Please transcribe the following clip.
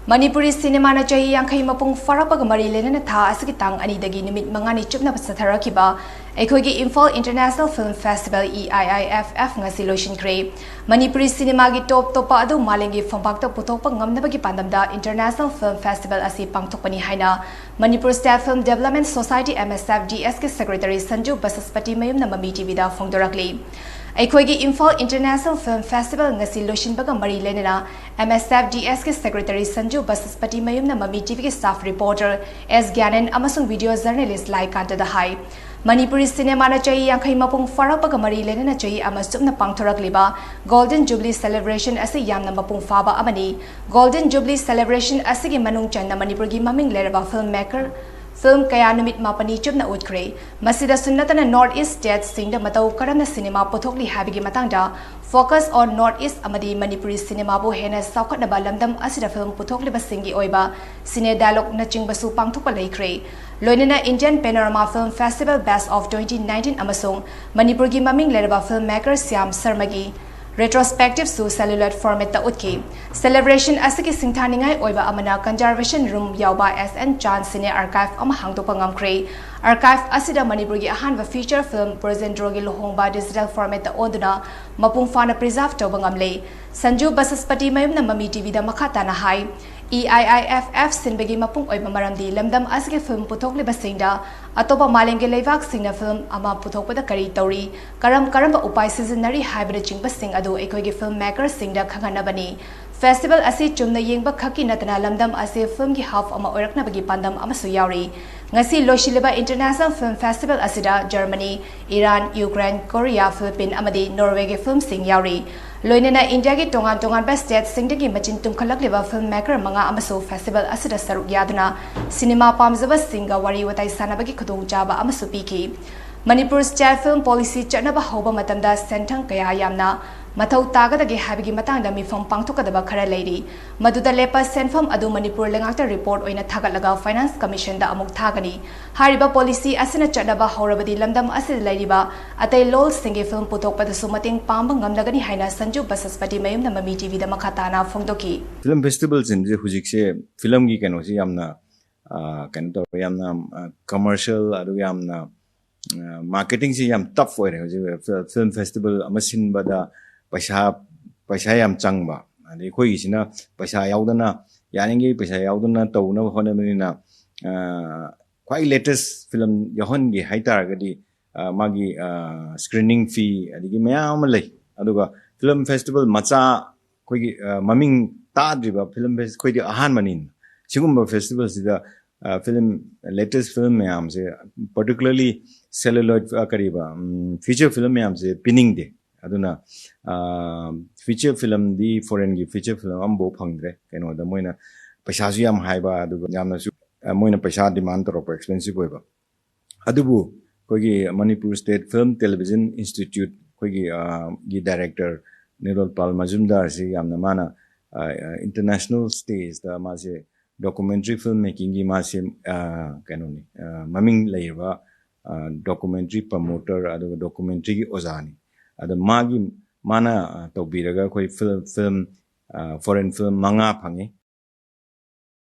Manipuri cinema na chahi Yankai mapung farapag mari lena tha asiki tang ani dagi nimit mangani chupna pasatharakiba Eikhoigi Imphal International Film Festival EIIFF ngasi lotion kre Manipuri cinema gi top topa adu malengi phambakta putokpa ngamnabagi pandamda International Film Festival asi pangthokpani haina Manipur State Film Development Society MSFDS ke Secretary Sanju Basaspati mayum na Mami TV da phongdorakli Eikhoigi Imphal International Film Festival ngasi lotion baga mari lenena MSFDS ke Secretary Sanju Basaspati mayum na Mami TV ke staff reporter S Gyanan amasung video journalist like kanta da hai Manipuri cinema na chahi Yankai mapung farapag mari lenena chahi amasum na pangthorakliba Golden Jubilee Celebration asi yamna mapung faba amani Golden Jubilee Celebration asi gi manung channa Manipur gi maming leraba filmmaker Film kaya numit mapani chupna utkre masida sunnatana North East states singda matau karamna cinema pothokli habigi matangda focus on North East amadi Manipuri cinema bo hena saukhatna balamdam asida film pothokli basingi oiba cine dialogue na chingbasu pangthokpa leikre loinena Indian Panorama Film Festival Best of 2019 amasung Manipur gi maming leraba filmmaker Syam Sarmagi retrospective su celluloid format ta utki celebration asiki singthaningai oiba amana conservation room yauba SN Chan Cine Archive ama hangtopa ngamkre archive asida Manipur gi ahanba feature film presenter gi lohongba digital format ta oduna mapung fana preserve toba ngamle Sanju Basaspati mayum na Mami TV da makata na hai EIIFF sinbegi mapung oiba maramdi lamdam asiki film puthokli basingda atopa malenge leivak singna film ama puthokpada kari tauri karamba upai seasonary hybrid chingbasing adu Eikhoigi filmmaker singda khanganabani festival asi chumna yengba khaki natana lamdam ase film gi half ama oirakna bagi pandam amasu yauri ngasi loshiliba International Film Festival asida Germany Iran Ukraine Korea Philippines amadi Norway ge film sing yauri loinena India gi tongan ba state singdagi machin tumkhalakliba filmmaker manga amasu festival asida saruk yaduna cinema pamjaba singa wari watai sanabagi khudong jaba amasu piki Manipur State Film Policy chatnaba hoba matamda senthang kaya yamna mathau tagadagi habigi matangda mifam pangthokadaba khara leiri maduda lepa senfam adu Manipur lengakta report oina thagalaga Finance Commission da amuk thagani hariba policy asina chatnaba horabadi lamdam asil leiriba atai lol singe film puthokpada sumating pamba ngamdagani haina Sanju Basaspati mayum na Mami TV da makhatana phongdoki film festivals in je hujikse film gi kano si yamna kanto yamna commercial adu yamna marketing si yam tough oi re film festival amasin bada paisa yam changba adi khoi sina paisa yaudana yaningi paisa yaudana tawna hone menina quite latest film yahon gi haitar gadi magi screening fee adi mayam lei aduga film festival macha khoi gi maming tadriba film khoi di ahan manin sigumba festival sida film latest film mayam se particularly celluloid kariba feature film mayam se pinning de aduna feature film di foreign gi feature film ambo phangdre keno da moina paisa su yam haiba adu yamna su moina paisa demand toro expensive hoiba adubu kogi Manipur State Film Television Institute kogi gi director Nirol Pal Majumdar si yamna mana international stage da ma se documentary filmmaking gi ma se keno ni maming leiba documentary promoter adu documentary gi ozani ada magi mana tobiraga koi film foreign film manga phangi